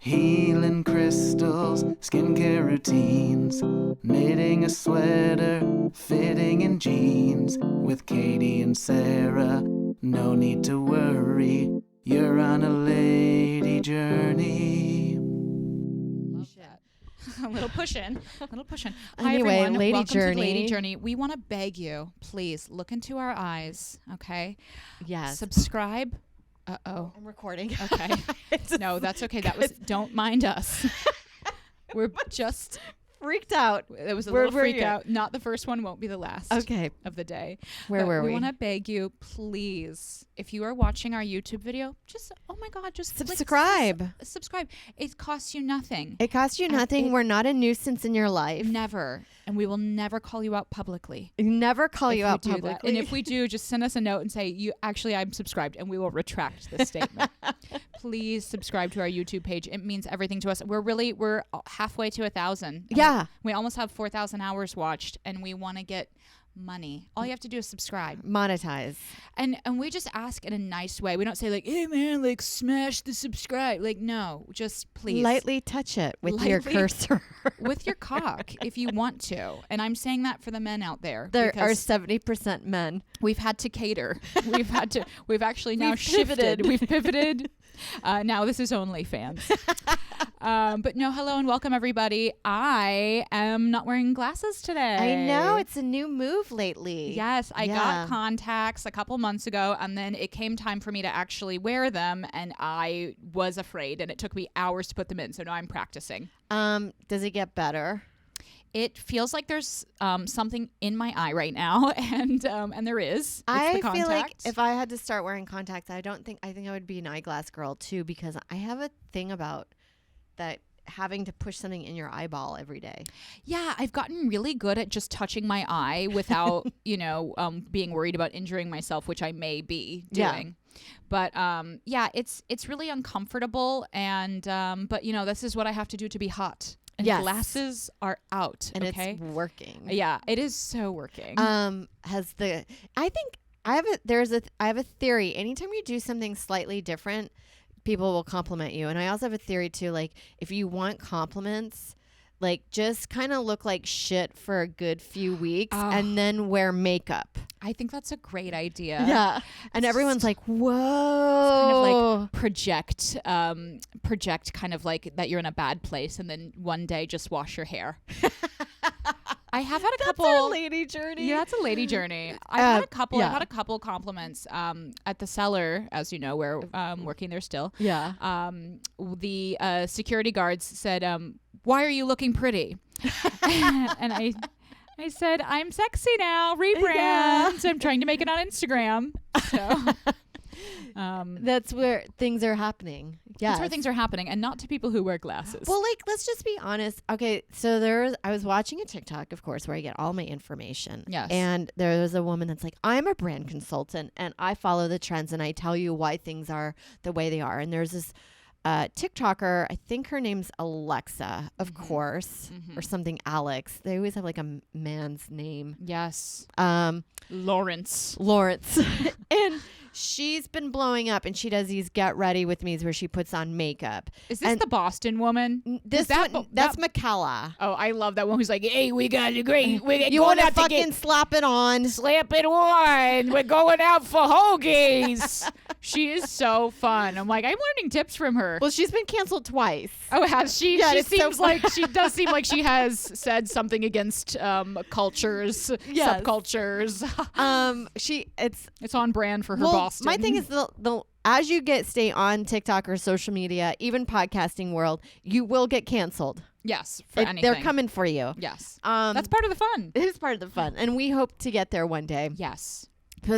Healing crystals, skincare routines, knitting a sweater, fitting in jeans. With Katie and Sarah, no need to worry, you're on a lady journey. Love that. A little push in. Hi, Anyway, everyone. Lady Welcome Journey. to Lady Journey. We want to beg you, please look into our eyes, okay? Yes. Subscribe. Uh-oh. I'm recording. Okay. No, that's okay. Don't mind us. We're just freaked out. It was a Where little were freak you? out. Not the first one, won't be the last. Okay. Of the day. Where But were we? We want to beg you, please, if you are watching our YouTube video, just, oh my God, just Subscribe. Subscribe. It costs you nothing. It costs you nothing. We're not a nuisance in your life. Never. And we will never call you out publicly. Never call if you we out do that. publicly. And if we do, just send us a note and say, I'm subscribed, and we will retract this statement. Please subscribe to our YouTube page. It means everything to us. We're halfway to 1,000. Yeah. We almost have 4,000 hours watched, and we want to get money. All you have to do is subscribe. Monetize. And we just ask in a nice way. We don't say like, hey man, like smash the subscribe. Like, no, just please. Lightly touch it with your cursor. With your cock, if you want to. And I'm saying that for the men out there. There are because 70% men. we've had to cater. We've actually now shifted. We've pivoted. Now this is OnlyFans. But no, hello and welcome everybody. I am not wearing glasses today. I know. It's a new move lately. Yes, I got contacts a couple months ago, and then it came time for me to actually wear them, and I was afraid, and it took me hours to put them in, so now I'm practicing. Does it get better? It feels like there's something in my eye right now, and there is. I feel like if I had to start wearing contacts, I think I would be an eyeglass girl too, because I have a thing about that having to push something in your eyeball every day. Yeah, I've gotten really good at just touching my eye without, being worried about injuring myself, which I may be doing. Yeah. But it's really uncomfortable, and but this is what I have to do to be hot. And glasses are out, and okay? It's working. Yeah, it is so working. I have a theory. Anytime you do something slightly different, people will compliment you. And I also have a theory too, like if you want compliments, like just kind of look like shit for a good few weeks and then wear makeup. I think that's a great idea. Yeah. And everyone's like, whoa. Kind of like project kind of like that you're in a bad place, and then one day just wash your hair. I have had a couple. That's a lady journey. Yeah, that's a lady journey. I've had a couple. I've had a couple compliments at the cellar, as you know, we're working there still. Yeah. The security guards said, "Why are you looking pretty?" And I said, "I'm sexy now. Rebrand." Yeah. I'm trying to make it on Instagram. So. That's where things are happening. Yeah, that's where things are happening, and not to people who wear glasses. Well, like, let's just be honest. Okay, so I was watching a TikTok, of course, where I get all my information. Yes. And there was a woman that's like, I'm a brand consultant, and I follow the trends, and I tell you why things are the way they are. And there's this TikToker, I think her name's Alexa, of course, or something Alex. They always have like a man's name. Yes. Lawrence. And she's been blowing up, and she does these get ready with me's where she puts on makeup. Is this the Boston woman? That's McKella. Oh, I love that one who's like, hey, we got a great. You want to fucking slap it on. Slap it on. We're going out for hoagies. She is so fun. I'm like, I'm learning tips from her. Well, she's been canceled twice. Oh, has she? Yeah, she seems like she does seem like she has said something against cultures, subcultures. It's on brand for her. Boston. My thing is the as you stay on TikTok or social media, even podcasting world, you will get canceled. Yes, for anything. They're coming for you. Yes. That's part of the fun. It is part of the fun, and we hope to get there one day. Yes.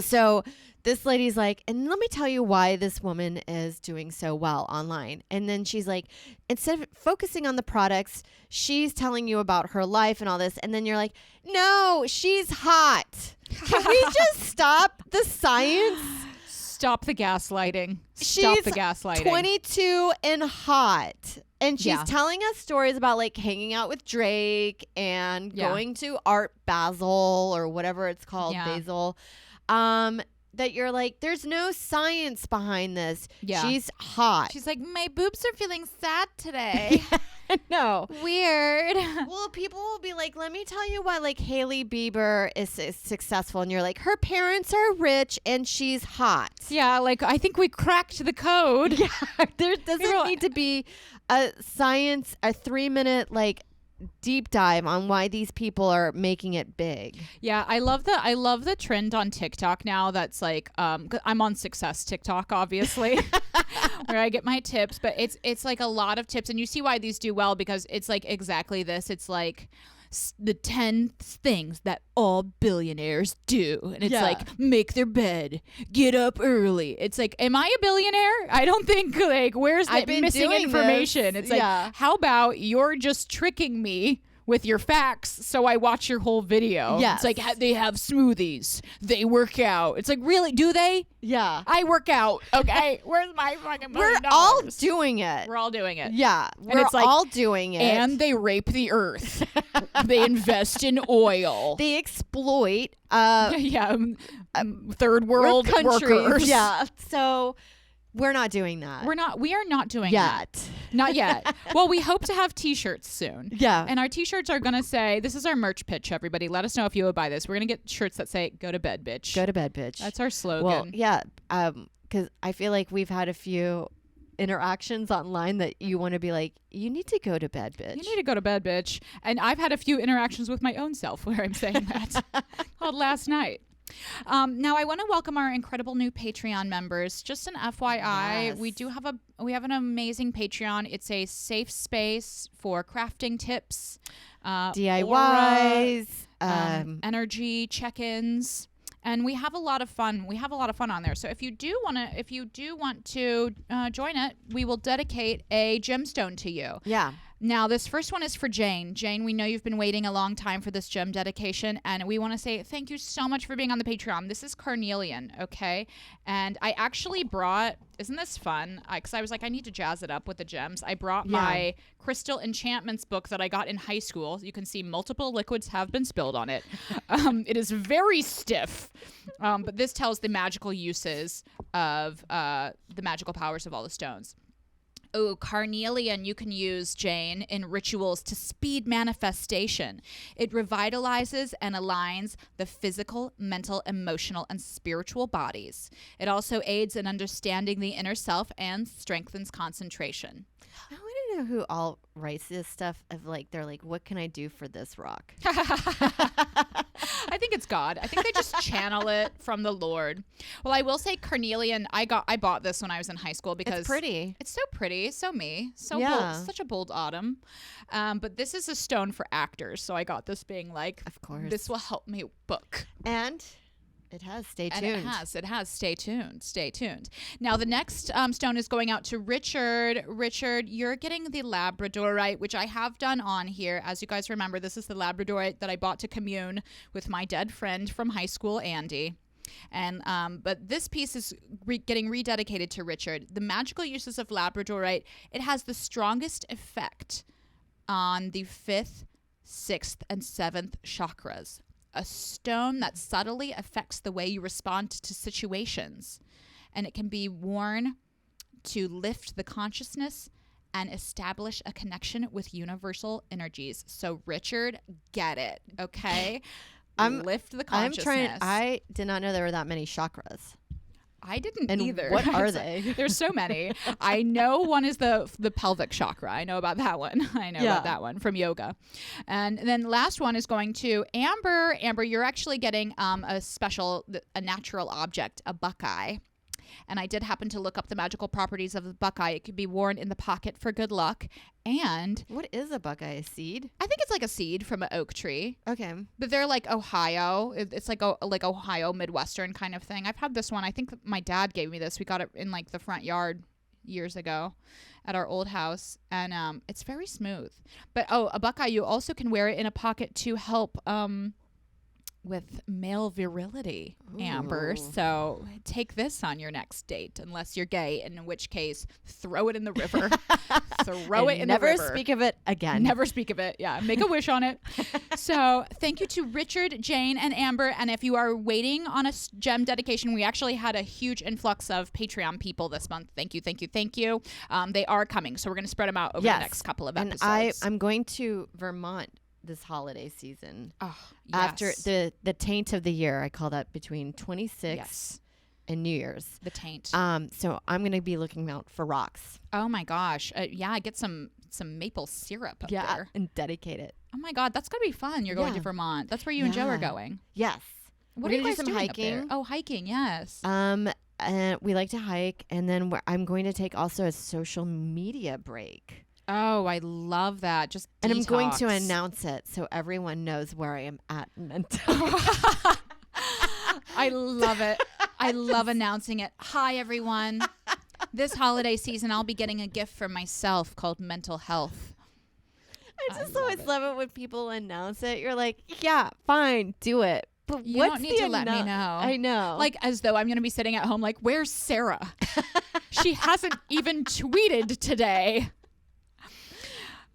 So this lady's like, and let me tell you why this woman is doing so well online. And then she's like, instead of focusing on the products, she's telling you about her life and all this. And then you're like, no, she's hot. Can we just stop the science? Stop the gaslighting. Stop the gaslighting. 22 and hot. And she's telling us stories about like hanging out with Drake and going to Art Basel or whatever it's called, Basil. that you're like, there's no science behind this. Yeah. She's hot. She's like, my boobs are feeling sad today. No. Weird. Well, people will be like, let me tell you why like Hailey Bieber is successful. And you're like, her parents are rich and she's hot. Yeah, like I think we cracked the code. Yeah. There doesn't need to be a 3-minute like deep dive on why these people are making it big. Yeah, I love the trend on TikTok now that's like 'cause I'm on success TikTok obviously where I get my tips, but it's like a lot of tips and you see why these do well because it's like exactly this. It's like the 10 things that all billionaires do, and it's like make their bed, get up early. It's like, am I a billionaire? I don't think. Like, where's the missing information? It's like, how about you're just tricking me with your facts so I watch your whole video? Yes. It's like they have smoothies, they work out. It's like, really, do they? Yeah. I work out. Okay, where's my fucking $1 We're million? all doing it. We're all doing it. Yeah. And it's like, all doing it. And they rape the earth. They invest in oil. They exploit third world countries. workers. Yeah. So we're not doing that. We are not doing yet. that. Not yet. Well, we hope to have t-shirts soon. Yeah. And our t-shirts are going to say, this is our merch pitch, everybody. Let us know if you would buy this. We're going to get shirts that say, go to bed, bitch. Go to bed, bitch. That's our slogan. Well, yeah. Because I feel like we've had a few interactions online that you want to be like, you need to go to bed, bitch. You need to go to bed, bitch. And I've had a few interactions with my own self where I'm saying that. Called last night. Now I want to welcome our incredible new Patreon members. Just an FYI, Yes. we have an amazing Patreon. It's a safe space for crafting tips, DIYs, energy check-ins, and we have a lot of fun. We have a lot of fun on there. So if you do want to join it, we will dedicate a gemstone to you. Yeah. Now, this first one is for Jane. Jane, we know you've been waiting a long time for this gem dedication, and we want to say thank you so much for being on the Patreon. This is carnelian, okay? And I actually brought, isn't this fun? Because I was like, I need to jazz it up with the gems. I brought my Crystal Enchantments book that I got in high school. You can see multiple liquids have been spilled on it. It is very stiff, but this tells the magical uses of the magical powers of all the stones. Oh, carnelian you can use, Jane, in rituals to speed manifestation. It revitalizes and aligns the physical, mental, emotional, and spiritual bodies. It also aids in understanding the inner self and strengthens concentration. I want to know who all writes this stuff of like, they're like, what can I do for this rock? I think it's God. I think they just channel it from the Lord. Well, I will say carnelian, I bought this when I was in high school because it's pretty. It's so pretty, so me, so Yeah. bold, such a bold autumn. But this is a stone for actors, so I got this being like, Of course. this will help me book. And it has. Stay tuned. And it has. Stay tuned. Stay tuned. Now, the next stone is going out to Richard. Richard, you're getting the labradorite, which I have done on here. As you guys remember, this is the labradorite that I bought to commune with my dead friend from high school, Andy. And but this piece is getting rededicated to Richard. The magical uses of labradorite, it has the strongest effect on the 5th, 6th, and 7th chakras. A stone that subtly affects the way you respond to situations. And it can be worn to lift the consciousness and establish a connection with universal energies. So, Richard, get it, okay? Lift the consciousness. I did not know there were that many chakras. I didn't And either. what are they? There's so many. I know one is the pelvic chakra. I know about that one. I know about that one from yoga. And then last one is going to Amber. Amber, you're actually getting a natural object, a buckeye. And I did happen to look up the magical properties of the buckeye. It could be worn in the pocket for good luck. And What is a buckeye? A seed? I think it's like a seed from an oak tree. Okay. But they're like Ohio. It's like Ohio Midwestern kind of thing. I've had this one. I think my dad gave me this. We got it in like the front yard years ago at our old house. And it's very smooth. But a buckeye, you also can wear it in a pocket to help with male virility, Amber. Ooh. So take this on your next date, unless you're gay, in which case throw it in the river. Throw it in the river. Never speak of it again. Never speak of it. Yeah. Make a wish on it. So thank you to Richard, Jane, and Amber. And if you are waiting on a gem dedication, we actually had a huge influx of Patreon people this month. Thank you. Thank you. Thank you. They are coming. So we're going to spread them out over the next couple of episodes. And I'm going to Vermont this holiday season. Oh, After the taint of the year, I call that between 26 and New Year's. The taint. So I'm going to be looking out for rocks. Oh my gosh. Yeah, get some maple syrup up there. And dedicate it. Oh my God, that's going to be fun. You're going to Vermont. That's where you and Joe are going. Yes. What We're are you gonna guys do some doing hiking. up there? Oh, hiking, yes. We like to hike, and then I'm going to take also a social media break. Oh, I love that. Just And I'm going to detox. announce it so everyone knows where I am at mentally. I love it. I love announcing it. Hi, everyone. This holiday season, I'll be getting a gift for myself called mental health. I just always love it when people announce it. You're like, yeah, fine, do it. But You what's don't need to let me know. I know. Like, as though I'm going to be sitting at home like, where's Sarah? She hasn't even tweeted today.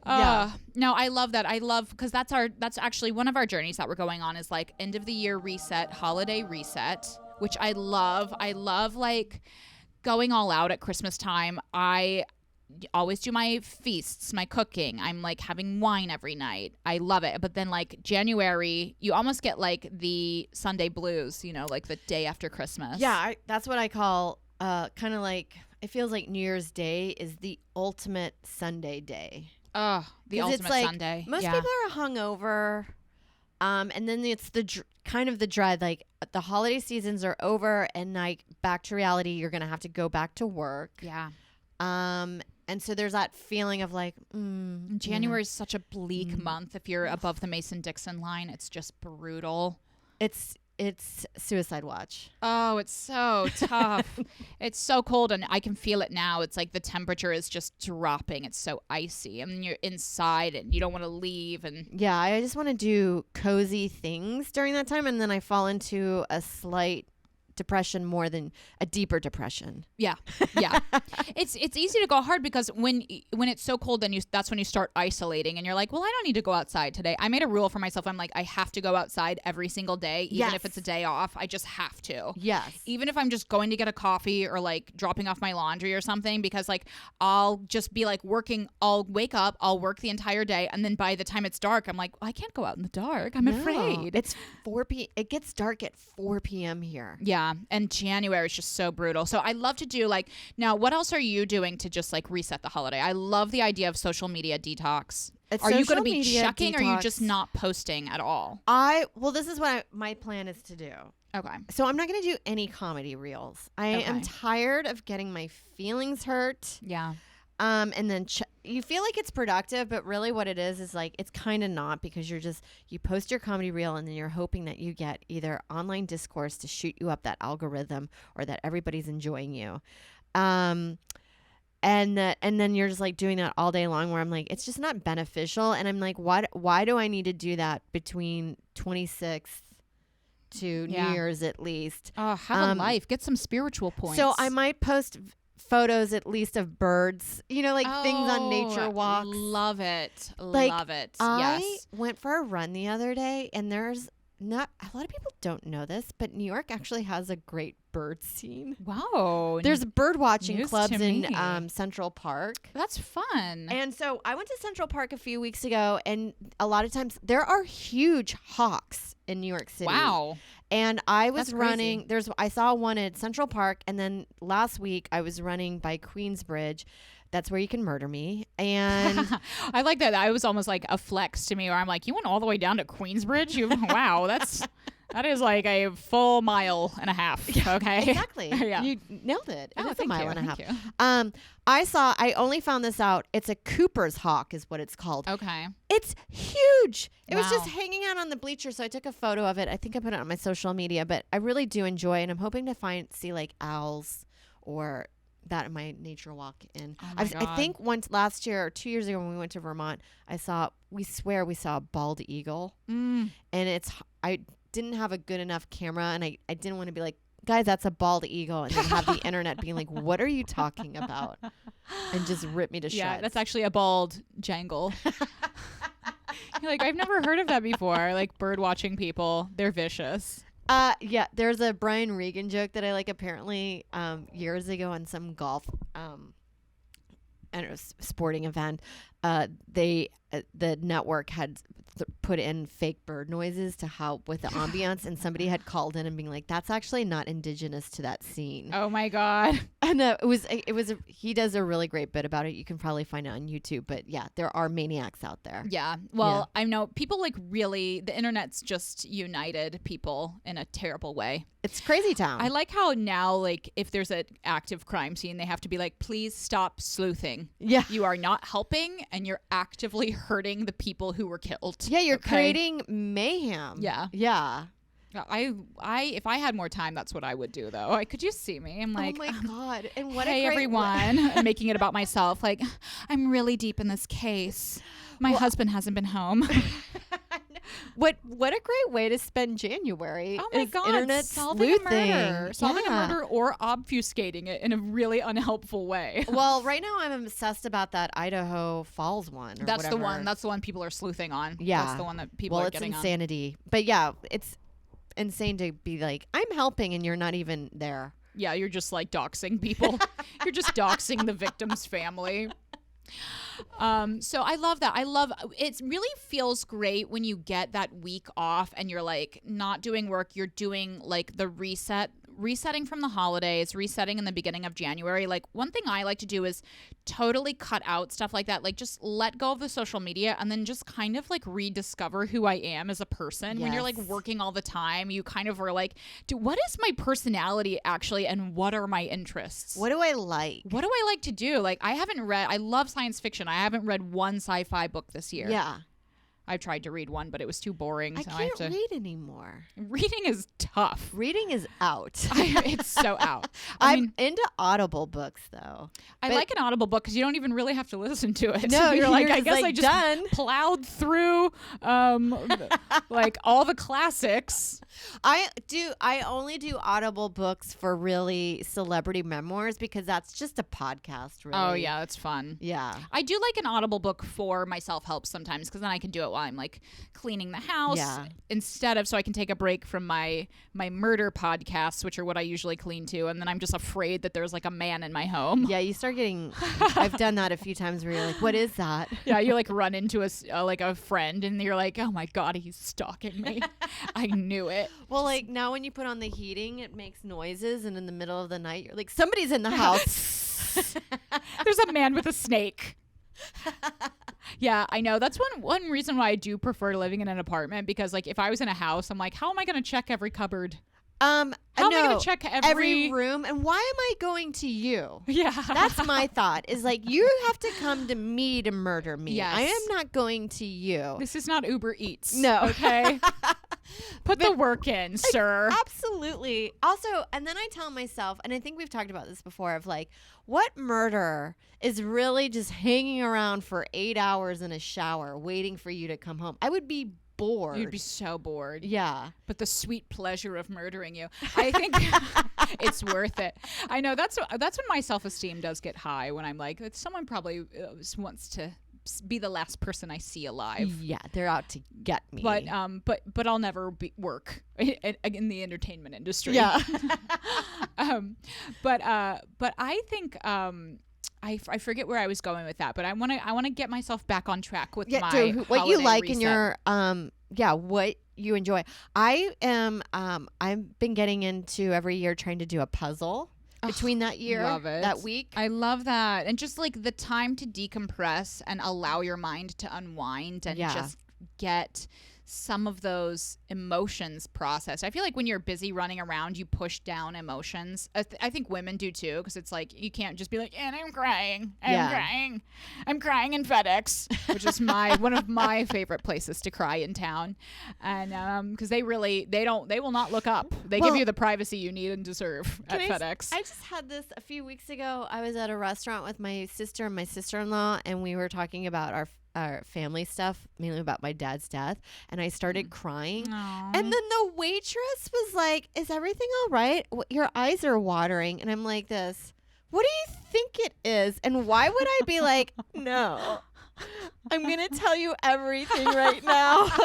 No, I love that. I love, because that's actually one of our journeys that we're going on, is like end of the year reset, holiday reset, which I love. I love like going all out at Christmas time. I always do my feasts, my cooking. I'm like having wine every night. I love it. But then like January, you almost get like the Sunday blues, like the day after Christmas. Yeah, that's what I call kind of like, it feels like New Year's Day is the ultimate Sunday day. Oh, the 'Cause ultimate it's like, Sunday. Most people are hungover. And then it's the kind of the dread, like the holiday seasons are over and like back to reality. You're going to have to go back to work. Yeah. And so there's that feeling of like, January is such a bleak month. If you're above the Mason-Dixon line, it's just brutal. It's suicide watch. Oh, it's so tough. It's so cold, and I can feel it now. It's like the temperature is just dropping. It's so icy. I mean, you're inside and you don't want to leave. And yeah, I just want to do cozy things during that time, and then I fall into a slight depression more than a deeper depression. Yeah. It's easy to go hard because when it's so cold, then that's when you start isolating, and you're like, well, I don't need to go outside today. I made a rule for myself. I'm like, I have to go outside every single day, even if it's a day off. I just have to. Yes. Even if I'm just going to get a coffee or like dropping off my laundry or something, because like I'll just be like working. I'll wake up, I'll work the entire day, and then by the time it's dark, I'm like, well, I can't go out in the dark. I'm afraid. It's 4 p.m. It gets dark at 4 p.m. here. Yeah. And January is just so brutal. So I love to do like, now what else are you doing to just like reset the holiday? I love the idea of social media detox. Are you going to be checking or are you just not posting at all? This is what my plan is to do. Okay. So I'm not going to do any comedy reels. I am tired of getting my feelings hurt. Yeah. And then you feel like it's productive, but really what it is like, it's kind of not, because you post your comedy reel and then you're hoping that you get either online discourse to shoot you up that algorithm or that everybody's enjoying you. And then you're just like doing that all day long, where I'm like, it's just not beneficial. And I'm like, why do I need to do that between 26th to New Year's at least? Oh, have a life. Get some spiritual points. So I might post photos at least of birds, things on nature walks. Love it. Like, love it. I Yes. went for a run the other day, and there's not a lot of people don't know this, but New York actually has a great bird scene. Wow. There's bird watching News clubs to me. in Central Park. That's fun. And so I went to Central Park a few weeks ago, and a lot of times there are huge hawks in New York City. Wow. And I was That's running. I saw one at Central Park, and then last week I was running by Queensbridge. That's where you can murder me. And I like that. That was almost like a flex to me, where I'm like, you went all the way down to Queensbridge? Wow, that is like a full mile and a half. Okay. exactly. Yeah. You nailed it. It is a thank mile you, and a half. thank you. I only found this out. It's a Cooper's hawk is what it's called. Okay. It's huge. It was just Wow. hanging out on the bleachers, so I took a photo of it. I think I put it on my social media, but I really do enjoy it, and I'm hoping to see like owls or that in my nature walk in. Oh my I God. think once last year or 2 years ago when we went to Vermont, we saw a bald eagle, Mm. and I didn't have a good enough camera, and I didn't want to be like, guys, that's a bald eagle, and then have the internet being like, what are you talking about? And just rip me to shreds. Yeah, that's actually a bald jangle. You're like, I've never heard of that before. Like bird watching people, they're vicious. Yeah, there's a Brian Regan joke that I like apparently years ago on some golf I don't know, sporting event. The network had put in fake bird noises to help with the ambiance, and somebody had called in and being like, that's actually not indigenous to that scene. Oh my God. And he does a really great bit about it. You can probably find it on YouTube, but yeah, there are maniacs out there. Yeah. Well, I know people like really, the internet's just united people in a terrible way. It's crazy town. I like how now, like, if there's an active crime scene, they have to be like, please stop sleuthing. Yeah. You are not helping, and you're actively hurting the people who were killed. Yeah, you're creating mayhem. Yeah. Yeah. If I had more time, that's what I would do, though. Could you see me? I'm like, oh my God. And what hey, a great everyone. I'm making it about myself. Like, I'm really deep in this case. My husband hasn't been home. What a great way to spend January. Oh my God, internet solving sleuthing. a murder. Solving a murder or obfuscating it in a really unhelpful way. Well, right now I'm obsessed about that Idaho Falls one. Or That's whatever. the one. That's the one people are sleuthing on. Yeah. That's the one that people are getting it's insanity. But yeah, it's insane to be like, I'm helping and you're not even there. Yeah, you're just like doxing people. You're just doxing the victim's family. So I love that. It really feels great when you get that week off and you're like not doing work. You're doing like the resetting from the holidays, resetting in the beginning of January. Like one thing I like to do is totally cut out stuff like that. Like just let go of the social media and then just kind of like rediscover who I am as a person. When you're like working all the time, you kind of are like, what is my personality actually? And what are my interests? What do I like? What do I like to do? Like I love science fiction. I haven't read one sci-fi book this year. Yeah. I tried to read one, but it was too boring. I So can't I have to read anymore. Reading is tough. Reading is out. It's so out. I'm into Audible books though. I like an Audible book because you don't even really have to listen to it. No, you're like, I just guess like, I just done. plowed through like all the classics. I only do Audible books for really celebrity memoirs because that's just a podcast, really. Oh yeah, that's fun. Yeah. I do like an Audible book for my self-help sometimes because then I can do it while I'm like cleaning the house instead of so I can take a break from my murder podcasts, which are what I usually clean to, and then I'm just afraid that there's like a man in my home. Yeah, you start getting I've done that a few times where you're like, what is that? Yeah, you like run into a friend and you're like, oh my God, he's stalking me. I knew it. Well, like now when you put on the heating, it makes noises, and in the middle of the night, you're like, somebody's in the house. There's a man with a snake. Yeah, I know. That's one reason why I do prefer living in an apartment, because like if I was in a house, I'm like, how am I going to check every cupboard? How am I going to check every room? And why am I going to you? Yeah. That's my thought, is like, you have to come to me to murder me. Yes. I am not going to you. This is not Uber Eats. No. Okay. Put the work in, sir. Absolutely. Also, and then I tell myself, and I think we've talked about this before, of like, what murderer is really just hanging around for 8 hours in a shower waiting for you to come home? I would be bored. You'd be so bored. Yeah. But the sweet pleasure of murdering you, I think it's worth it. I know that's when my self-esteem does get high, when I'm like, someone probably wants to be the last person I see alive. Yeah, they're out to get me. But I'll never work in the entertainment industry. Yeah. But I think I forget where I was going with that, but I want to get myself back on track with my what you like reset. in your what you enjoy. I've been getting into every year trying to do a puzzle between that year, that week. I love that. And just like the time to decompress and allow your mind to unwind and just get some of those emotions processed. I feel like when you're busy running around, you push down emotions. I think women do too, because it's like you can't just be like, and I'm crying in FedEx, which is one of my favorite places to cry in town. And because they will not look up. They give you the privacy you need and deserve at FedEx. I just had this a few weeks ago. I was at a restaurant with my sister and my sister-in-law, and we were talking about family stuff, mainly about my dad's death, and I started crying. Aw. And then the waitress was like, "Is everything all right? Your eyes are watering." And I'm like, "This. What do you think it is? And why would I be like, no, I'm going to tell you everything right now." So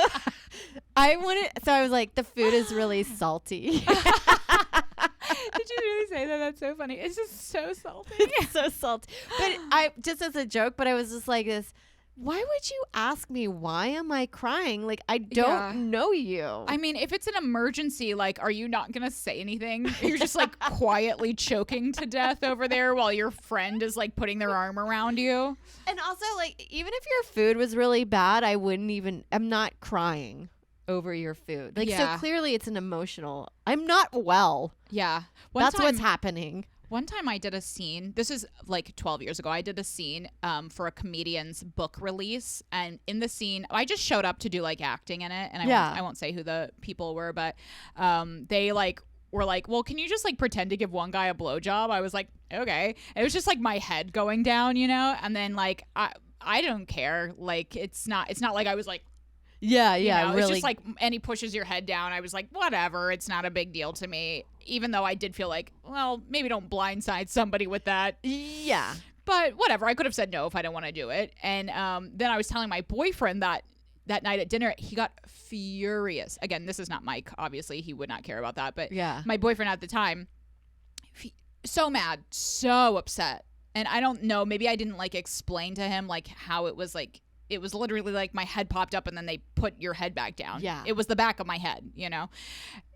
I was like, "The food is really salty." Did you really say that? That's so funny. It's just so salty. It's so salty. But I just as a joke, but I was just like this. Why would you ask me why am I crying? Like, I don't know you. I mean, if it's an emergency, like, are you not going to say anything? You're just like quietly choking to death over there while your friend is like putting their arm around you. And also, like, even if your food was really bad, I'm not crying over your food. Like, so clearly it's an emotional, I'm not well. Yeah. That's what's happening. One time I did a scene, this is like 12 years ago, I did a scene for a comedian's book release. And in the scene, I just showed up to do like acting in it. And I won't say who the people were, but they like were like, "Well, can you just like pretend to give one guy a blowjob?" I was like, okay. It was just like my head going down, you know? And then like, I don't care. Like, it's not like I was like, yeah, you know, really. It's just like, and he pushes your head down. I was like, whatever. It's not a big deal to me. Even though I did feel like, well, maybe don't blindside somebody with that. Yeah. But whatever. I could have said no if I didn't want to do it. And then I was telling my boyfriend that night at dinner, he got furious. Again, this is not Mike. Obviously, he would not care about that. But my boyfriend at the time, so mad, so upset. And I don't know. Maybe I didn't like explain to him like how it was like. It was literally like my head popped up and then they put your head back down. Yeah. It was the back of my head, you know?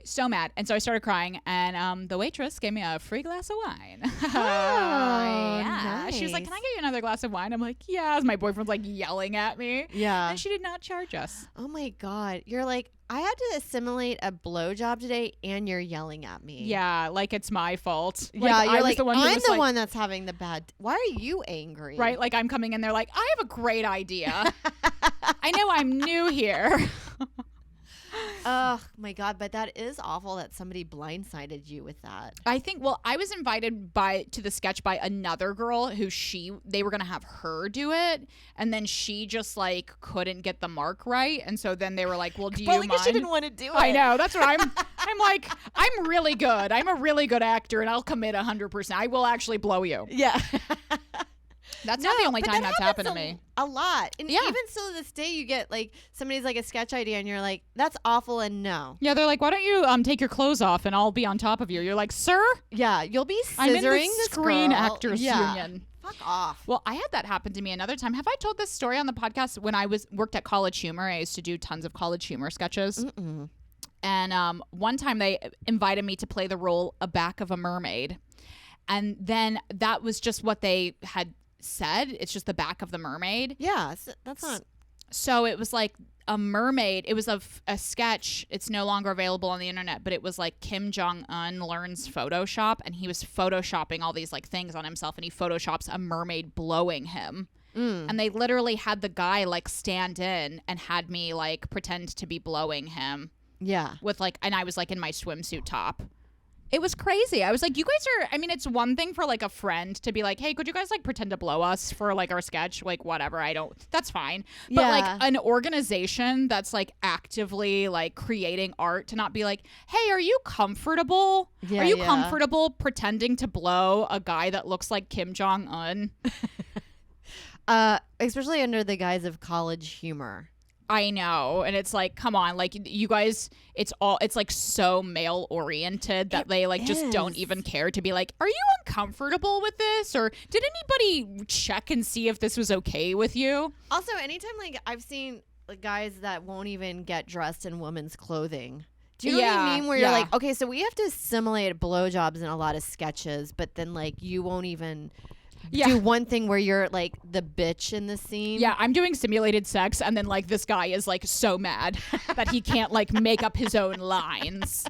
So mad. And so I started crying and the waitress gave me a free glass of wine. Oh, yeah. nice. She was like, "Can I get you another glass of wine?" I'm like, "Yes." My boyfriend's like yelling at me. Yeah. And she did not charge us. Oh my God. You're like, I had to assimilate a blowjob today and you're yelling at me. Yeah. Like it's my fault. Yeah. You're like, I'm the like, one that's having the bad. Why are you angry? Right. Like I'm coming in there like, "I have a great idea. I know I'm new here." Oh my God, but that is awful that somebody blindsided you with that. I think, well, I was invited to the sketch by another girl who they were going to have her do it. And then she just like couldn't get the mark right. And so then they were like, "Well, do you mind?" She didn't want to do it. I know. That's what I'm like, I'm really good. I'm a really good actor and I'll commit 100%. I will actually blow you. Yeah. That's not the only time that's happened to me. A lot. And even still to this day, you get like somebody's like a sketch idea and you're like, "That's awful," and no. Yeah, they're like, "Why don't you take your clothes off and I'll be on top of you?" You're like, "Sir?" Yeah, you'll be scissoring I'm in the this Screen girl. Actors Union. Fuck off. Well, I had that happen to me another time. Have I told this story on the podcast? When I worked at College Humor, I used to do tons of College Humor sketches. Mm-mm. And one time they invited me to play the role back of a mermaid. And then that was just what they had said. It's just the back of the mermaid. Yeah, that's not. So it was like a mermaid. It was a sketch. It's no longer available on the internet, but it was like Kim Jong-un learns Photoshop, and he was photoshopping all these like things on himself, and he photoshops a mermaid blowing him. And they literally had the guy like stand in and had me like pretend to be blowing him. Yeah. With like, and I was like in my swimsuit top. It was crazy. I was like, you guys are, I mean, it's one thing for like a friend to be like, "Hey, could you guys like pretend to blow us for like our sketch?" Like, whatever. That's fine. But like an organization that's like actively like creating art to not be like, "Hey, are you comfortable? Yeah, are you comfortable pretending to blow a guy that looks like Kim Jong-un?" Especially under the guise of College Humor. I know. And it's like, come on, like you guys, it's like so male oriented that they like just don't even care to be like, "Are you uncomfortable with this?" Or "Did anybody check and see if this was okay with you?" Also, anytime like I've seen like, guys that won't even get dressed in women's clothing. Do you know what I mean? Where you're like, okay, so we have to simulate blowjobs in a lot of sketches, but then like you won't even do one thing where you're like the bitch in the scene. Yeah, I'm doing simulated sex, and then like this guy is like so mad that he can't like make up his own lines.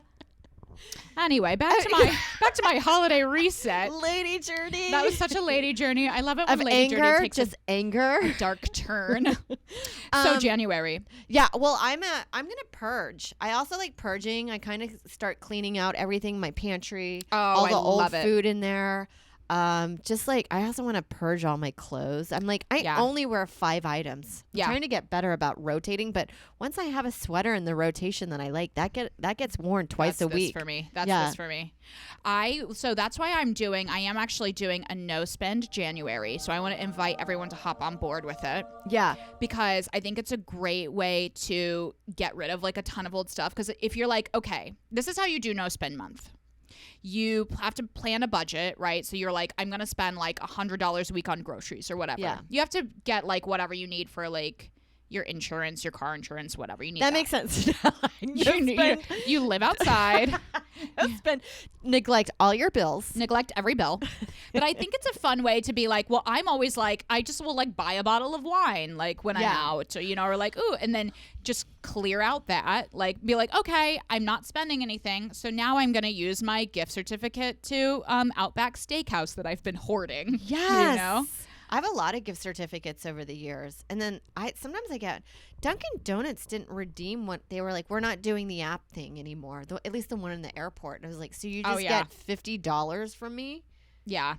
Anyway, back to my holiday reset. Lady journey. That was such a lady journey. I love it when of lady anger, journey takes just anger, a dark turn. So January. Yeah, well, I'm gonna purge. I also like purging. I kind of start cleaning out everything, my pantry, all the old food in there. Just like I also want to purge all my clothes. I'm like, I only wear 5 items. I'm trying to get better about rotating, but once I have a sweater in the rotation that I like, that gets worn twice a week. For me. That's this for me. So that's why I am actually doing a no spend January. So I want to invite everyone to hop on board with it. Yeah. Because I think it's a great way to get rid of like a ton of old stuff. Because if you're like, okay, this is how you do no spend month. You have to plan a budget, right? So you're like, I'm going to spend like $100 a week on groceries or whatever. Yeah. You have to get like whatever you need for like your insurance, your car insurance, whatever you need. That makes sense. You live outside. Neglect all your bills. Neglect every bill. But I think it's a fun way to be like, well, I'm always like, I just will like buy a bottle of wine like when I'm out, or, or like, ooh, and then just clear out that, like be like, okay, I'm not spending anything. So now I'm going to use my gift certificate to Outback Steakhouse that I've been hoarding. Yes. I have a lot of gift certificates over the years. And then sometimes I get Dunkin' Donuts didn't redeem what they were like, we're not doing the app thing anymore. At least the one in the airport. And I was like, so you just get $50 from me? Yeah.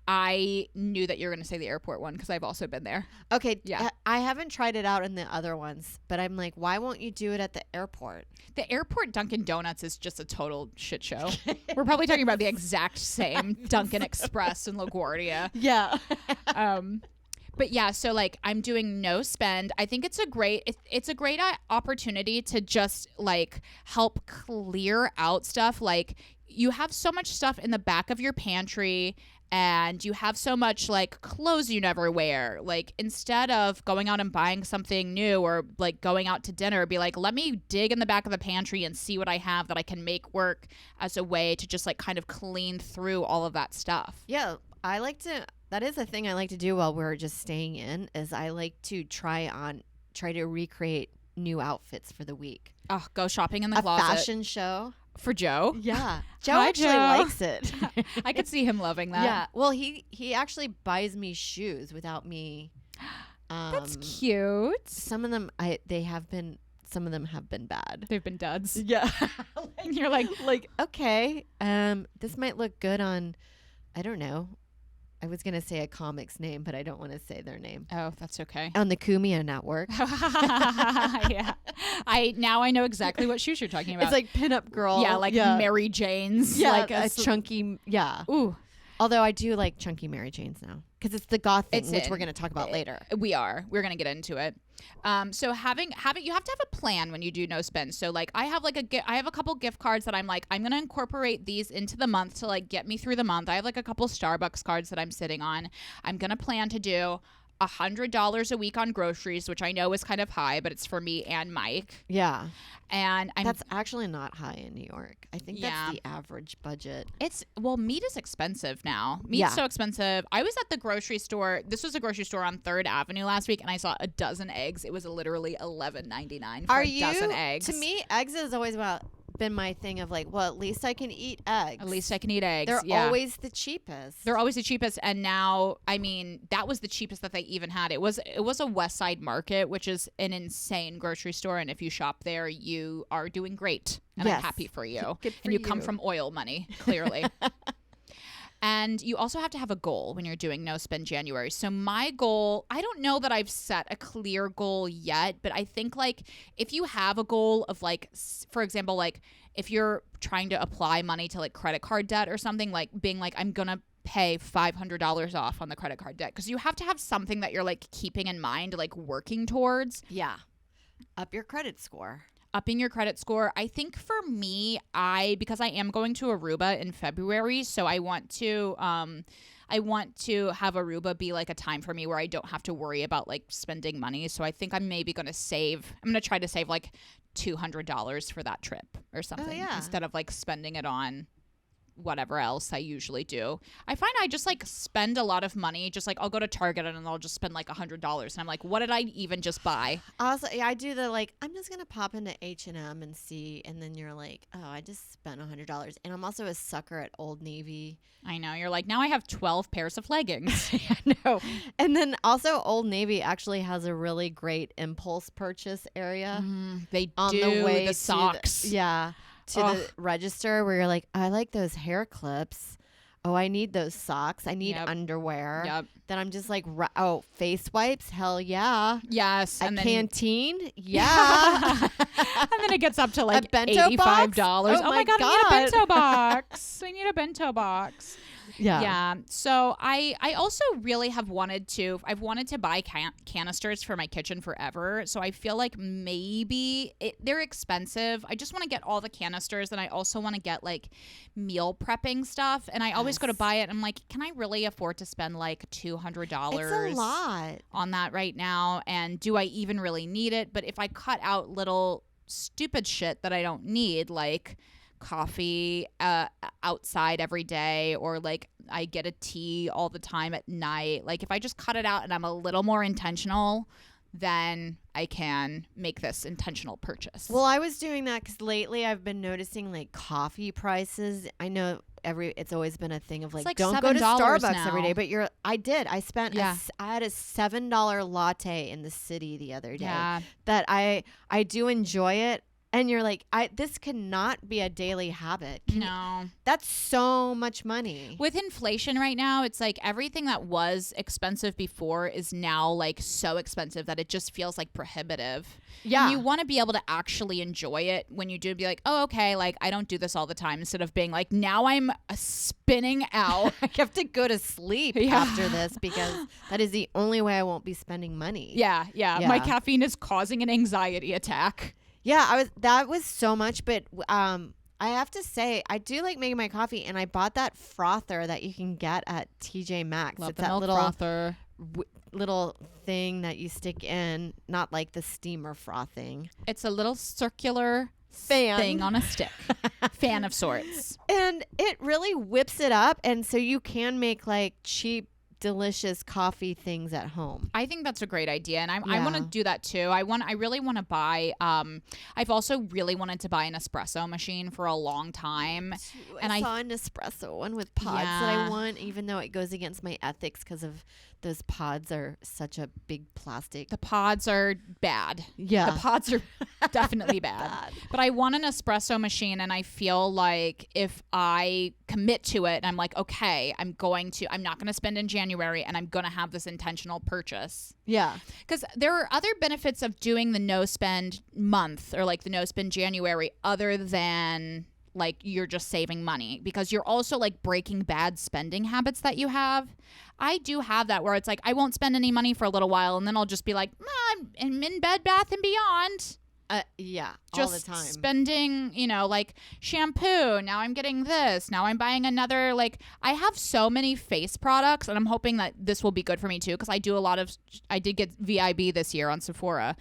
I knew that you were going to say the airport one because I've also been there. Okay. Yeah. I haven't tried it out in the other ones, but I'm like, why won't you do it at the airport? The airport Dunkin' Donuts is just a total shit show. We're probably talking about the exact same Dunkin' Express in LaGuardia. Yeah. But yeah, so like I'm doing no spend. I think it's a great opportunity to just like help clear out stuff. Like you have so much stuff in the back of your pantry and you have so much like clothes you never wear. Like instead of going out and buying something new or like going out to dinner, be like, let me dig in the back of the pantry and see what I have that I can make work as a way to just like kind of clean through all of that stuff. Yeah, that is a thing I like to do while we're just staying in, is I like to try to recreate new outfits for the week. Oh, go shopping in the closet. A fashion show. For Joe? Yeah. Joe Hi, actually Joe. likes it. I could see him loving that. Yeah. Well, he actually buys me shoes without me. That's cute. Some of them have been bad. They've been duds. Yeah. You're like, okay, this might look good on, I don't know. I was going to say a comic's name, but I don't want to say their name. Oh, that's okay. On the Kumia network. Yeah. I know exactly what shoes you're talking about. It's like pinup girl. Yeah, like Mary Jane's. Yeah, like a chunky, Ooh. Although I do like chunky Mary Janes now because it's the goth thing, which we're going to talk about later. We're going to get into it. So having you have to have a plan when you do no spend. So like I have a couple gift cards that I'm like, I'm going to incorporate these into the month to like get me through the month. I have like a couple Starbucks cards that I'm sitting on. I'm going to plan to do $100 a week on groceries, which I know is kind of high, but it's for me and Mike. Yeah. And that's actually not high in New York. I think that's the average budget. Meat is expensive now. Meat's so expensive. I was at the grocery store. This was a grocery store on 3rd Avenue last week, and I saw a dozen eggs. It was literally $11.99 for a dozen eggs. To me, eggs has always been my thing of like, well, at least I can eat eggs. At least I can eat eggs. They're always the cheapest. They're always the cheapest. And now, I mean, that was the cheapest that they even had. It was a West Side Market, which is an insane grocery store. And if you shop there, you are doing great. And I'm happy for you. Good for and you come from oil money, clearly. And you also have to have a goal when you're doing no spend January. So my goal, I don't know that I've set a clear goal yet, but I think like if you have a goal of like, for example, like if you're trying to apply money to like credit card debt or something, like being like, I'm going to pay $500 off on the credit card debt, because you have to have something that you're like keeping in mind, like working towards. Yeah. Up your credit score. Upping your credit score. I think for me, because I am going to Aruba in February, so I want to have Aruba be like a time for me where I don't have to worry about like spending money. So I think I'm maybe going to try to save like $200 for that trip or something instead of like spending it on whatever else I usually do. I find I just like spend a lot of money. Just like I'll go to Target and I'll just spend like $100 and I'm like, what did I even just buy? Also, I do the like, I'm just gonna pop into H&M and see, and then you're like, oh, I just spent $100. And I'm also a sucker at Old Navy. I know, you're like, now I have 12 pairs of leggings. I know. And then also Old Navy actually has a really great impulse purchase area. They on do the way the socks. To the register, where you're like, I like those hair clips. oh, I need those socks. I need Yep. underwear. Yep. Then I'm just like, oh, face wipes? Hell yeah. Yes. A And then canteen? Yeah. and then it gets up to like bento $85. box? Oh my God, I need a bento box. I need a bento box. Yeah. So I also really have wanted to, I've wanted to buy canisters for my kitchen forever. So I feel like maybe they're expensive. I just want to get all the canisters, and I also want to get like meal prepping stuff. And I always go to buy it. And I'm like, can I really afford to spend like $200 It's a lot on that right now? And do I even really need it? But if I cut out little stupid shit that I don't need, like coffee outside every day, or like I get a tea all the time at night, like if I just cut it out and I'm a little more intentional, then I can make this intentional purchase. Well, I was doing that because lately I've been noticing like coffee prices. I know it's always been a thing of like don't go to Starbucks every day, but I spent I had a $7 latte in the city the other day that I do enjoy it. And you're like, this cannot be a daily habit. That's so much money. With inflation right now, it's like everything that was expensive before is now like so expensive that it just feels like prohibitive. Yeah. And you want to be able to actually enjoy it when you do, be like, oh, okay, like I don't do this all the time, instead of being like, now I'm spinning out. I have to go to sleep after this because that is the only way I won't be spending money. Yeah. My caffeine is causing an anxiety attack. Yeah, that was so much, but I have to say I do like making my coffee, and I bought that frother that you can get at TJ Maxx. Love it's the that milk little frother. Little thing that you stick in, not like the steamer frothing. It's a little circular fan thing on a stick. Fan of sorts. And it really whips it up, and so you can make like cheap, delicious coffee things at home. I think that's a great idea, and I want to do that too. I really want to buy I've also really wanted to buy an espresso machine for a long time. And I saw an espresso one with pods that I want, even though it goes against my ethics because of those pods are such a big plastic. The pods are bad. Yeah. The pods are definitely bad. But I want an espresso machine, and I feel like if I commit to it and I'm like, okay, I'm not going to spend in January, and I'm going to have this intentional purchase. Yeah. Because there are other benefits of doing the no spend month, or like the no spend January, other than like you're just saving money, because you're also like breaking bad spending habits that you have. I do have that, where it's like I won't spend any money for a little while, and then I'll just be like, I'm in Bed Bath & Beyond. Just all the time. Spending, like shampoo. Now I'm getting this. Now I'm buying another. Like I have so many face products, and I'm hoping that this will be good for me too, because I did get VIB this year on Sephora.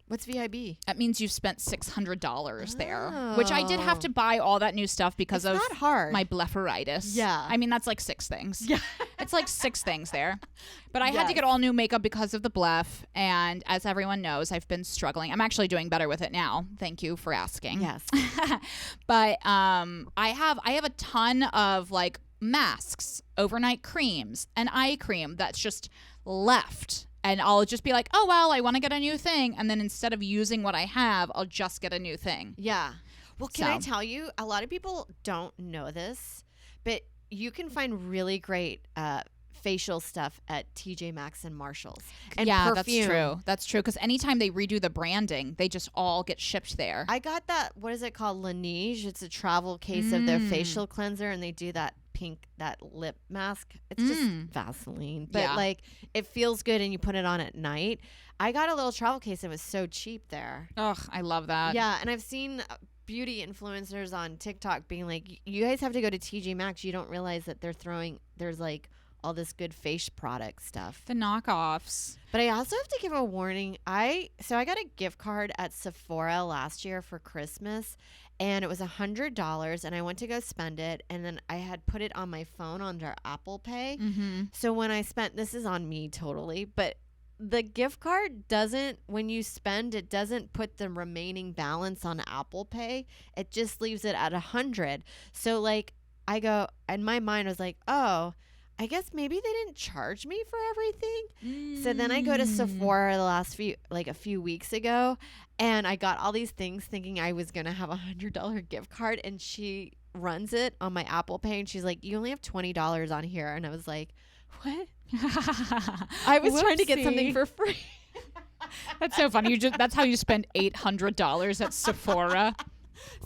What's VIB? That means you've spent $600 there, which I did have to buy all that new stuff because of my blepharitis. Yeah. I mean, that's like 6 things. Yeah. It's like 6 things there. But I had to get all new makeup because of the bleph. And as everyone knows, I've been struggling. I'm actually doing better with it now. Thank you for asking. Yes. But I have a ton of like masks, overnight creams, and eye cream that's just left. And I'll just be like, oh, well, I want to get a new thing. And then instead of using what I have, I'll just get a new thing. Yeah. Well, can I tell you, a lot of people don't know this, but you can find really great facial stuff at TJ Maxx and Marshall's. And perfume. That's true. That's true. Because anytime they redo the branding, they just all get shipped there. I got that, what is it called? Laneige. It's a travel case of their facial cleanser, and they do that that lip mask. It's just Vaseline, but like it feels good, and you put it on at night. I got a little travel case, and it was so cheap there. Ugh, I love that. Yeah, and I've seen beauty influencers on TikTok being like, you guys have to go to TJ Maxx. You don't realize that there's like all this good face product stuff. The knockoffs. But I also have to give a warning. I got a gift card at Sephora last year for Christmas, and it was $100, and I went to go spend it, and then I had put it on my phone under Apple Pay. Mm-hmm. So when I spent, this is on me totally, but the gift card doesn't, when you spend, it doesn't put the remaining balance on Apple Pay. It just leaves it at 100. So like I go, and my mind was like, oh, I guess maybe they didn't charge me for everything. So then I go to Sephora a few weeks ago, and I got all these things thinking I was going to have $100 gift card, and she runs it on my Apple Pay, and she's like, you only have $20 on here. And I was like, what? I was trying to get something for free. That's so funny. That's how you spend $800 at Sephora.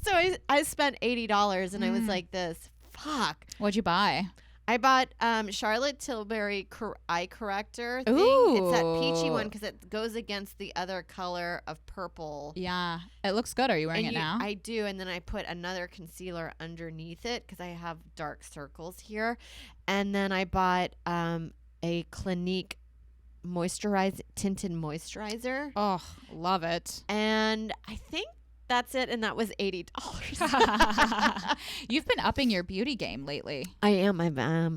So I spent $80, and I was like, this, fuck. What'd you buy? I bought Charlotte Tilbury eye corrector thing. Ooh. It's that peachy one because it goes against the other color of purple. Yeah. It looks good. Are you wearing it now? I do. And then I put another concealer underneath it because I have dark circles here. And then I bought a Clinique tinted moisturizer. Oh, love it. And I think that's it. And that was $80. You've been upping your beauty game lately. I am. I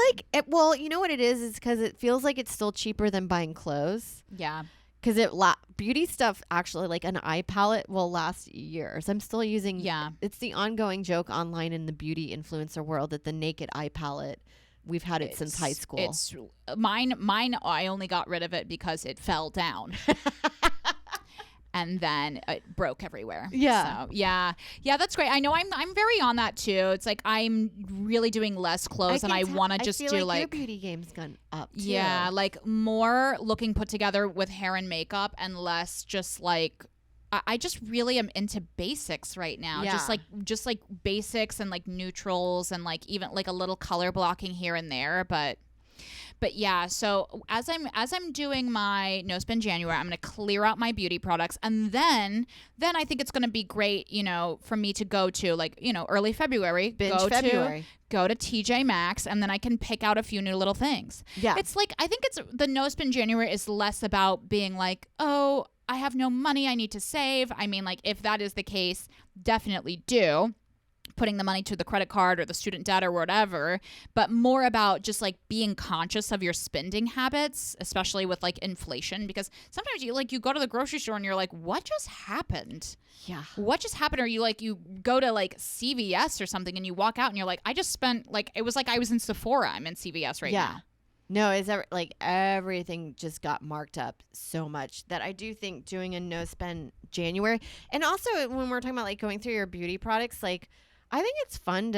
like it. Well, you know what it is because it feels like it's still cheaper than buying clothes. Yeah. Because beauty stuff, actually, like an eye palette will last years. I'm still using. Yeah. It's the ongoing joke online in the beauty influencer world that the naked eye palette, we've had it since high school. It's mine. I only got rid of it because it fell down. And then it broke everywhere. Yeah. So, yeah, that's great. I know I'm very on that too. It's like I'm really doing less clothes, and I want to just do like your beauty game's gone up too. Yeah, like more looking put together with hair and makeup, and less just like I just really am into basics right now. Yeah. Just like basics and like neutrals and like even like a little color blocking here and there, But yeah, so as I'm doing my no spend January, I'm going to clear out my beauty products, and then I think it's going to be great, for me to go to like, early February, go to TJ Maxx, and then I can pick out a few new little things. Yeah. It's like I think it's the no spend January is less about being like, "Oh, I have no money, I need to save." I mean, like if that is the case, definitely do. Putting the money to the credit card or the student debt or whatever, but more about just like being conscious of your spending habits, especially with like inflation, because sometimes you go to the grocery store and you're like, what just happened? Yeah. What just happened? Or you go to like CVS or something and you walk out and you're like, I just spent it was like I was in Sephora. I'm in CVS right now. No, everything just got marked up so much that I do think doing a no spend January, and also when we're talking about like going through your beauty products, like I think it's fun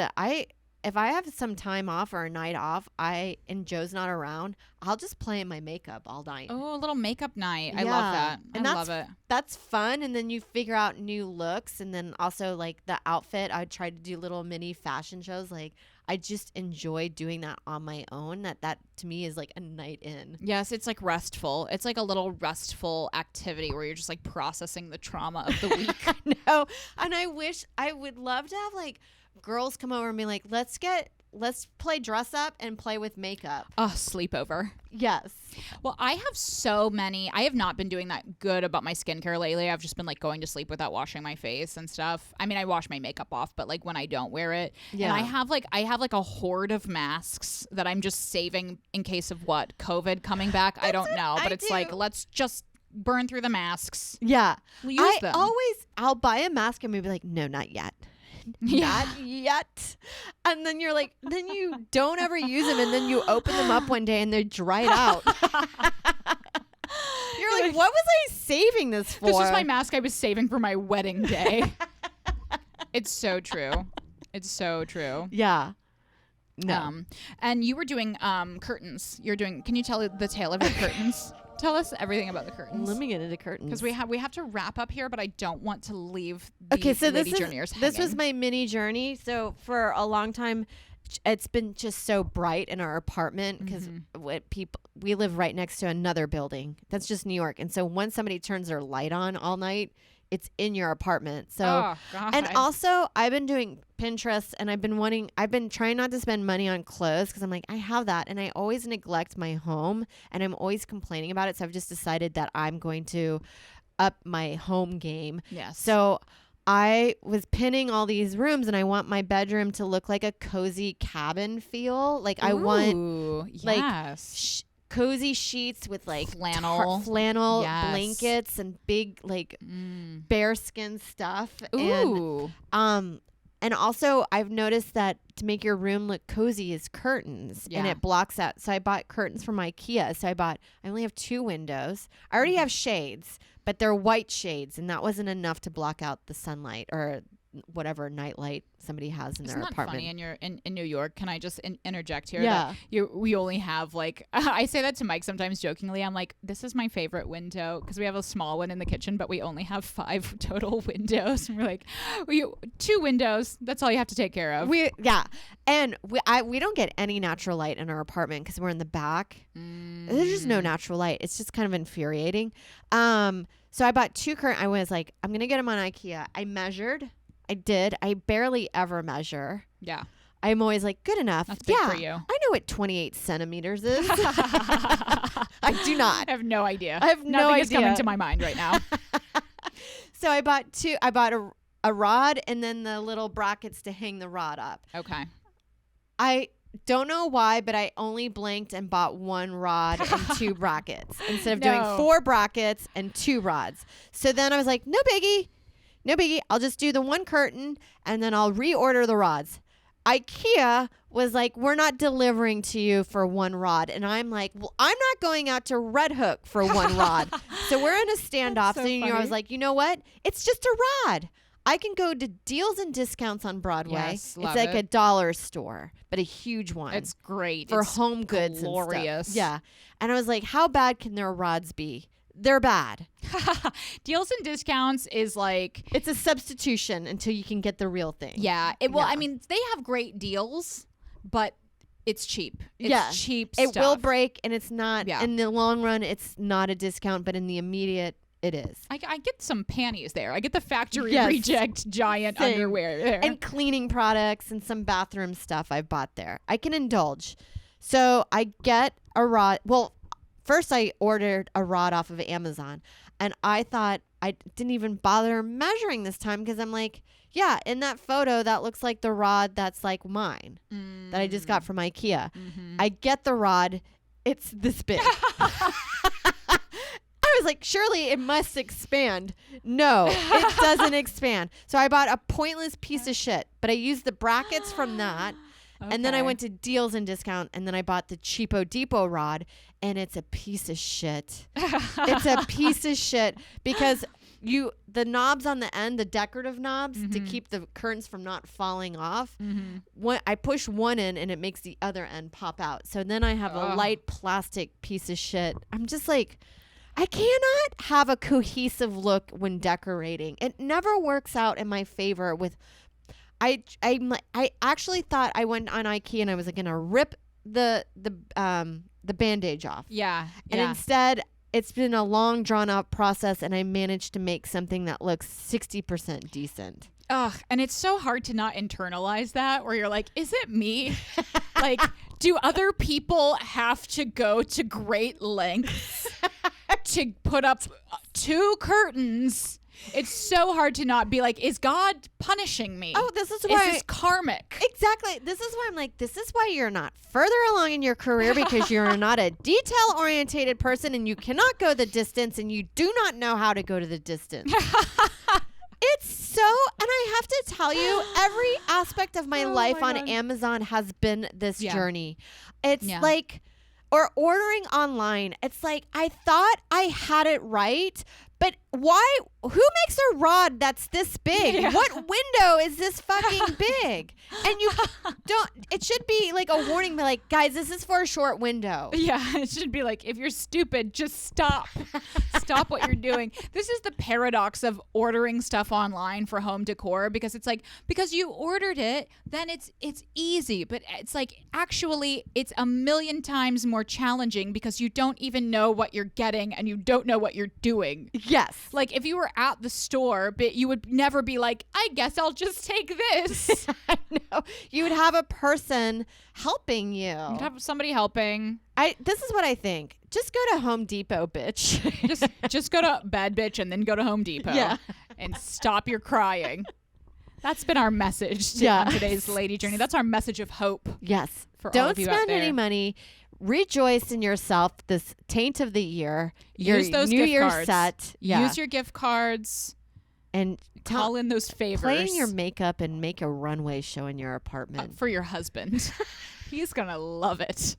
if I have some time off or a night off, and Joe's not around, I'll just play in my makeup all night. Oh, a little makeup night. I love that. I love it. That's fun. And then you figure out new looks. And then also like the outfit, I would try to do little mini fashion shows. Like I just enjoy doing that on my own. That to me is like a night in. Yes, it's like restful. It's like a little restful activity where you're just like processing the trauma of the week. I know. And I would love to have like girls come over and be like, let's play dress up and play with makeup. Oh, sleepover. Yes. Well, I have not been doing that good about my skincare lately. I've just been like going to sleep without washing my face and stuff. I mean, I wash my makeup off, but like when I don't wear it. Yeah. And I have like a hoard of masks that I'm just saving in case of what? COVID coming back? I don't know. But it's like, let's just burn through the masks. Yeah. We'll use them. I'll buy a mask and maybe like, no, not yet. Not yet. And then you're like, then you don't ever use them, and then you open them up one day and they're dried out. You're like, what was I saving this for? This was my mask I was saving for my wedding day. It's so true. It's so true. Yeah. No. And you were doing curtains. Can you tell the tale of your curtains? Tell us everything about the curtains. Let me get into curtains. Because we have to wrap up here, but I don't want to leave the lady journeyers hanging. This was my mini journey. So for a long time, it's been just so bright in our apartment because we live right next to another building. That's just New York. And so when somebody turns their light on all night, it's in your apartment. So, and also I've been doing Pinterest, and I've been trying not to spend money on clothes because I'm like, I have that. And I always neglect my home, and I'm always complaining about it. So I've just decided that I'm going to up my home game. Yes. So I was pinning all these rooms, and I want my bedroom to look like a cozy cabin feel. Like I want like cozy sheets with like flannel yes. blankets and big like bearskin stuff. Ooh. And also I've noticed that to make your room look cozy is curtains, and it blocks out. So I bought curtains from IKEA. So I only have 2 windows. I already have shades, but they're white shades, and that wasn't enough to block out the sunlight or whatever nightlight somebody has in their Isn't that apartment. funny? And you're in New York. Can I just interject here? Yeah. That we only have like, I say that to Mike sometimes jokingly. I'm like, this is my favorite window because we have a small one in the kitchen, but we only have 5 total windows. And we're like, 2 windows. That's all you have to take care of. And we don't get any natural light in our apartment because we're in the back. There's just no natural light. It's just kind of infuriating. So I bought 2 curtains. I was like, I'm going to get them on IKEA. I measured. I did. I barely ever measure. Yeah. I'm always like, good enough. That's big for you. I know what 28 centimeters is. I do not. I have no idea. I have no idea. Nothing is coming to my mind right now. So I bought 2. I bought a rod and then the little brackets to hang the rod up. Okay. I don't know why, but I only blinked and bought 1 rod and 2 brackets instead of doing 4 brackets and 2 rods. So then I was like, no biggie. I'll just do the 1 curtain and then I'll reorder the rods. IKEA was like, we're not delivering to you for 1 rod. And I'm like, well, I'm not going out to Red Hook for 1 rod. So we're in a standoff. So I was like, you know what? It's just a rod. I can go to Deals and Discounts on Broadway. Yes, it's like a dollar store, but a huge one. It's great. For it's home goods glorious. and stuff. Yeah. And I was like, how bad can their rods be? They're bad. Deals and Discounts is like, it's a substitution until you can get the real thing. Yeah. I mean, they have great deals, but it's cheap. It's cheap It stuff. will break, and it's not, Yeah. in the long run, it's not a discount, but in the immediate, it is. I get some panties there. I get the factory Yes. reject giant Same. underwear there. And cleaning products and some bathroom stuff I've bought there. I can indulge. So I get a rod. Well, first I ordered a rod off of Amazon, and I thought I didn't even bother measuring this time because I'm like, yeah, in that photo, that looks like the rod that's like mine that I just got from IKEA. Mm-hmm. I get the rod. It's this big. I was like, surely it must expand. No, it doesn't expand. So I bought a pointless piece of shit, but I used the brackets from that. And then I went to Deals and Discount, and then I bought the Cheapo Depot rod, and it's a piece of shit. It's a piece of shit because the knobs on the end, the decorative knobs to keep the curtains from not falling off. I push one in, and it makes the other end pop out. So then I have a light plastic piece of shit. I'm just like, I cannot have a cohesive look when decorating. It never works out in my favor with. I actually thought I went on IKEA and I was like gonna rip the bandage off. Yeah. And instead, it's been a long drawn out process, and I managed to make something that looks 60% decent. Ugh, and it's so hard to not internalize that, where you're like, is it me? Like, do other people have to go to great lengths to put up 2 curtains? It's so hard to not be like, is God punishing me? Oh, this is why. Is this karmic? Exactly. This is why I'm like, this is why you're not further along in your career, because you're not a detail-orientated person, and you cannot go the distance, and you do not know how to go to the distance. It's so, and I have to tell you, every aspect of my life on Amazon has been this journey. It's like, or ordering online. It's like, I thought I had it right, but why? Who makes a rod that's this big? Yeah. What window is this fucking big? And you don't, it should be like a warning, be like, guys, this is for a short window. Yeah, it should be like, if you're stupid, just stop. Stop what you're doing. This is the paradox of ordering stuff online for home decor, because it's like, because you ordered it, then it's easy. But it's like, actually, it's a million times more challenging because you don't even know what you're getting and you don't know what you're doing. Yes. Like, if you were at the store, but you would never be like, I guess I'll just take this. I know. You would have a person helping you. You'd have somebody helping. This is what I think. Just go to Home Depot, bitch. just go to Bad Bitch and then go to Home Depot and stop your crying. That's been our message on today's Lady Journey. That's our message of hope. Yes. For all Don't of you out spend there. any money. Rejoice in yourself this taint of the year. Use those New gift Year's cards. set. Yeah. Use your gift cards. And Call in those favors. play in your makeup and make a runway show in your apartment. For your husband. He's going to love it.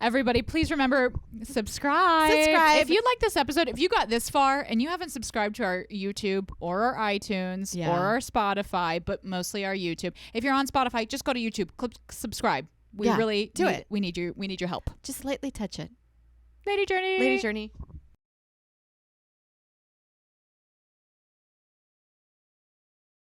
Everybody, please remember, subscribe. If you like this episode, if you got this far and you haven't subscribed to our YouTube or our iTunes or our Spotify, but mostly our YouTube. If you're on Spotify, just go to YouTube, click subscribe. We really do it. We need your help. Just lightly touch it. Lady Journey. Lady Journey.